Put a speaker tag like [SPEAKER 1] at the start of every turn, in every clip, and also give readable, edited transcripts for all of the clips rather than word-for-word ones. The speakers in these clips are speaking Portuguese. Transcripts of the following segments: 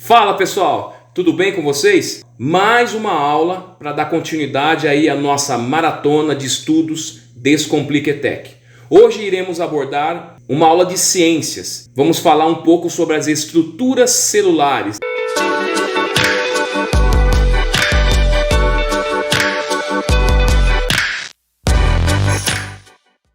[SPEAKER 1] Fala pessoal, tudo bem com vocês? Mais uma aula para dar continuidade aí à nossa maratona de estudos Descomplica ETEC. Hoje iremos abordar uma aula de ciências. Vamos falar um pouco sobre as estruturas celulares.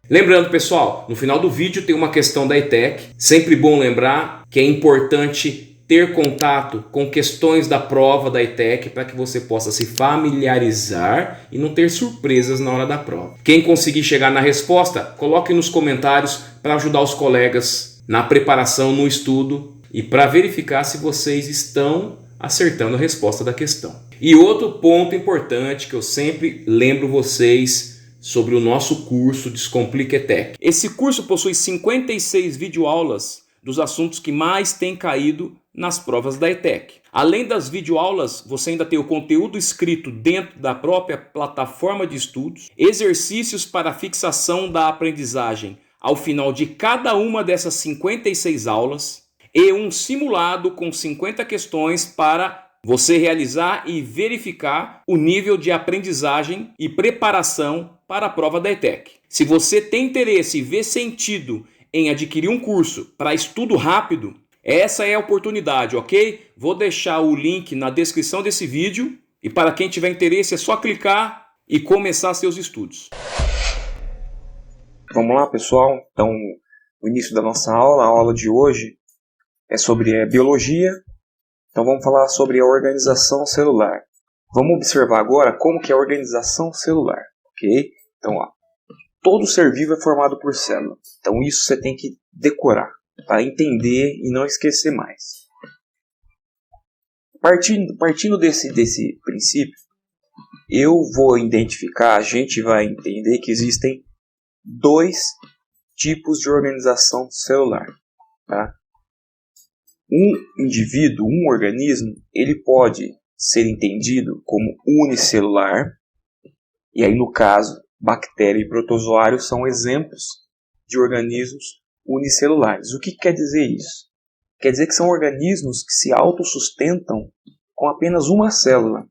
[SPEAKER 1] Lembrando pessoal, no final do vídeo tem uma questão da ETEC. Sempre bom lembrar que é importante ter contato com questões da prova da ETEC para que você possa se familiarizar e não ter surpresas na hora da prova. Quem conseguir chegar na resposta, coloque nos comentários para ajudar os colegas na preparação, no estudo e para verificar se vocês estão acertando a resposta da questão. E outro ponto importante que eu sempre lembro vocês sobre o nosso curso Descomplica ETEC. Esse curso possui 56 videoaulas dos assuntos que mais têm caído nas provas da ETEC. Além das videoaulas, você ainda tem o conteúdo escrito dentro da própria plataforma de estudos, exercícios para fixação da aprendizagem ao final de cada uma dessas 56 aulas e um simulado com 50 questões para você realizar e verificar o nível de aprendizagem e preparação para a prova da ETEC. Se você tem interesse e vê sentido em adquirir um curso para estudo rápido, essa é a oportunidade, ok? Vou deixar o link na descrição desse vídeo e para quem tiver interesse é só clicar e começar seus estudos.
[SPEAKER 2] Vamos lá, pessoal. Então, o início da nossa aula, a aula de hoje é sobre biologia. Então, vamos falar sobre a organização celular. Vamos observar agora como que é a organização celular, ok? Então, ó, todo ser vivo é formado por célula. Então, isso você tem que decorar, para entender e não esquecer mais. Partindo desse princípio, eu vou identificar, a gente vai entender que existem dois tipos de organização celular. Tá? Um indivíduo, um organismo, ele pode ser entendido como unicelular, e aí no caso, bactéria e protozoário são exemplos de organismos unicelulares. O que quer dizer isso? Quer dizer que são organismos que se autossustentam com apenas uma célula.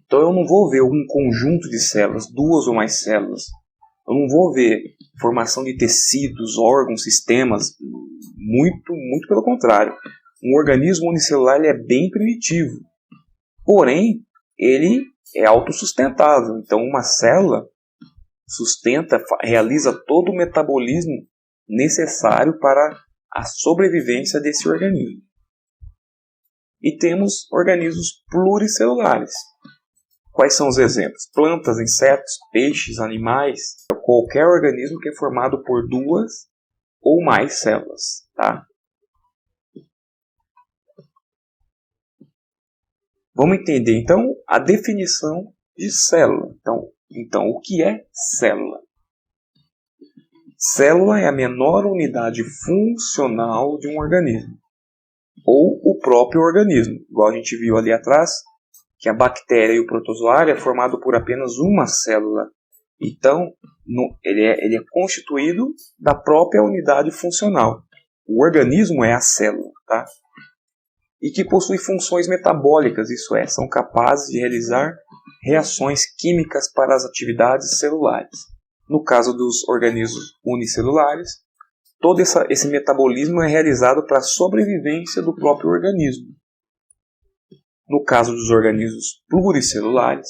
[SPEAKER 2] Então eu não vou ver um conjunto de células, duas ou mais células. Eu não vou ver formação de tecidos, órgãos, sistemas. Muito pelo contrário. Um organismo unicelular ele é bem primitivo. Porém, ele é autossustentável. Então uma célula sustenta, realiza todo o metabolismo necessário para a sobrevivência desse organismo. E temos organismos pluricelulares. Quais são os exemplos? Plantas, insetos, peixes, animais. Qualquer organismo que é formado por duas ou mais células. Tá? Vamos entender então a definição de célula. Então o que é célula? Célula é a menor unidade funcional de um organismo, ou o próprio organismo, igual a gente viu ali atrás, que a bactéria e o protozoário é formado por apenas uma célula. Então, ele é constituído da própria unidade funcional. O organismo é a célula, tá? E que possui funções metabólicas, isso é, são capazes de realizar reações químicas para as atividades celulares. No caso dos organismos unicelulares, todo esse metabolismo é realizado para a sobrevivência do próprio organismo. No caso dos organismos pluricelulares,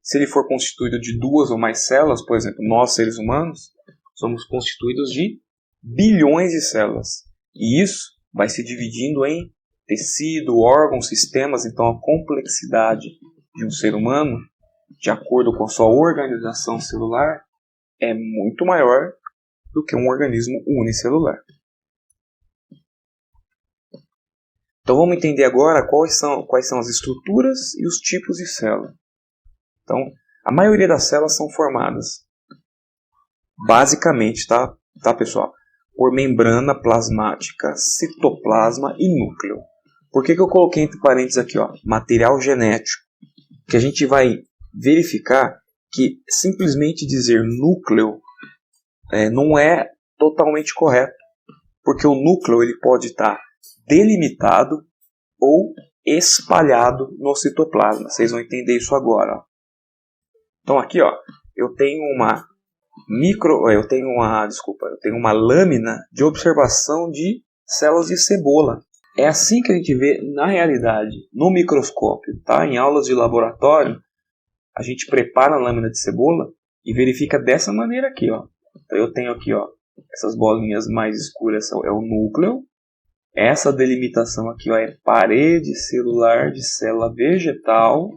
[SPEAKER 2] se ele for constituído de duas ou mais células, por exemplo, nós seres humanos, somos constituídos de bilhões de células. E isso vai se dividindo em tecido, órgãos, sistemas. Então a complexidade de um ser humano, de acordo com a sua organização celular, é muito maior do que um organismo unicelular. Então vamos entender agora quais são as estruturas e os tipos de célula. Então, a maioria das células são formadas basicamente, tá pessoal, por membrana plasmática, citoplasma e núcleo. Por que eu coloquei entre parênteses aqui, ó, material genético? Que a gente vai verificar que simplesmente dizer núcleo não é totalmente correto, porque o núcleo ele pode estar delimitado ou espalhado no citoplasma. Vocês vão entender isso agora. Ó. Então aqui, ó, eu tenho uma uma lâmina de observação de células de cebola. É assim que a gente vê na realidade, no microscópio, tá? Em aulas de laboratório, a gente prepara a lâmina de cebola e verifica dessa maneira aqui, ó. Então eu tenho aqui, ó, essas bolinhas mais escuras é o núcleo. Essa delimitação aqui, ó, é parede celular de célula vegetal.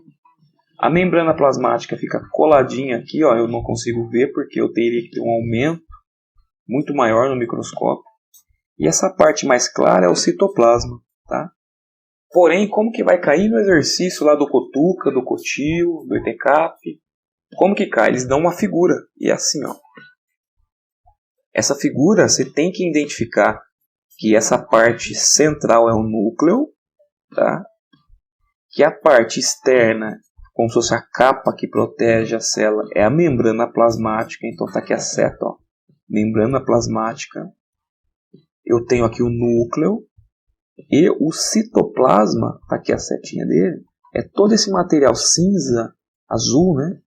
[SPEAKER 2] A membrana plasmática fica coladinha aqui, ó, eu não consigo ver porque eu teria que ter um aumento muito maior no microscópio. E essa parte mais clara é o citoplasma, tá? Porém, como que vai cair no exercício lá do Cotuca, do Cotil, do ETCAP? Como que cai? Eles dão uma figura, e é assim, ó. Essa figura, você tem que identificar que essa parte central é o núcleo, tá? Que a parte externa, como se fosse a capa que protege a célula, é a membrana plasmática. Então tá aqui a seta, ó. Membrana plasmática. Eu tenho aqui o núcleo. E o citoplasma, tá aqui a setinha dele, é todo esse material cinza, azul, né?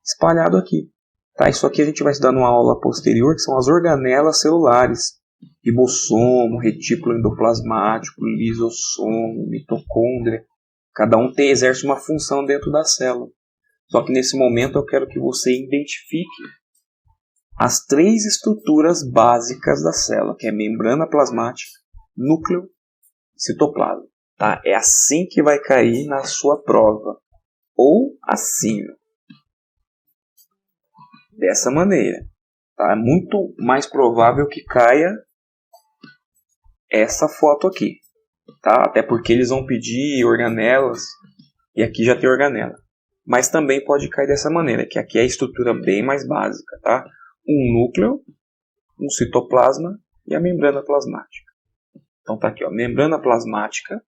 [SPEAKER 2] Espalhado aqui. Tá? Isso aqui a gente vai estudar numa aula posterior, que são as organelas celulares. Ribossomo, retículo endoplasmático, lisossomo, mitocôndria. Cada um exerce uma função dentro da célula. Só que nesse momento eu quero que você identifique as 3 estruturas básicas da célula, que é membrana plasmática, núcleo e citoplasma. Tá? É assim que vai cair na sua prova. Ou assim. Dessa maneira. Tá? É muito mais provável que caia essa foto aqui. Tá? Até porque eles vão pedir organelas. E aqui já tem organela. Mas também pode cair dessa maneira. Que aqui é a estrutura bem mais básica. Tá? Um núcleo, um citoplasma e a membrana plasmática. Então tá aqui, ó, membrana plasmática,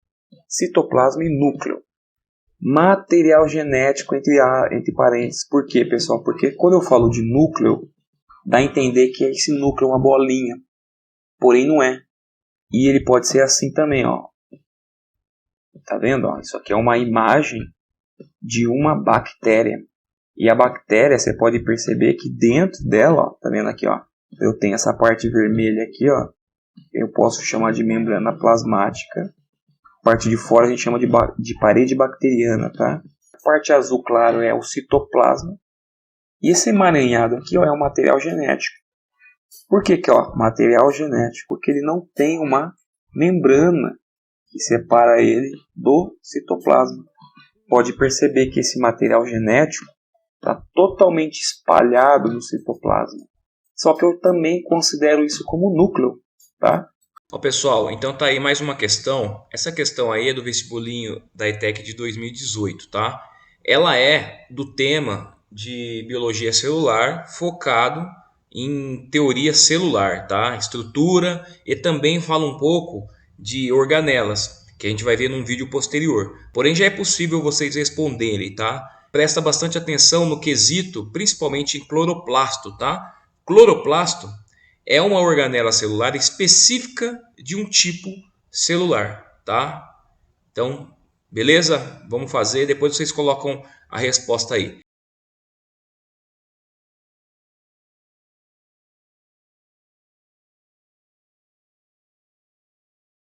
[SPEAKER 2] citoplasma e núcleo. Material genético entre parênteses. Por quê, pessoal? Porque quando eu falo de núcleo, dá a entender que esse núcleo é uma bolinha. Porém não é. E ele pode ser assim também, ó. Tá vendo? Ó? Isso aqui é uma imagem de uma bactéria. E a bactéria, você pode perceber que dentro dela, ó, tá vendo aqui, ó, eu tenho essa parte vermelha aqui, ó. Eu posso chamar de membrana plasmática. A parte de fora a gente chama de parede bacteriana, tá? A parte azul claro é o citoplasma. E esse emaranhado aqui, ó, é o material genético. Por que que, ó, material genético? Porque ele não tem uma membrana que separa ele do citoplasma. Pode perceber que esse material genético está totalmente espalhado no citoplasma. Só que eu também considero isso como núcleo. Tá?
[SPEAKER 1] Ó, pessoal, então tá aí mais uma questão. Essa questão aí é do vestibulinho da ETEC de 2018, tá? Ela é do tema de biologia celular focado em teoria celular, tá? Estrutura, e também fala um pouco de organelas, que a gente vai ver num vídeo posterior. Porém já é possível vocês responderem, tá? Presta bastante atenção no quesito, principalmente em cloroplasto, tá? Cloroplasto é uma organela celular específica de um tipo celular, tá? Então, beleza? Vamos fazer, depois vocês colocam a resposta aí.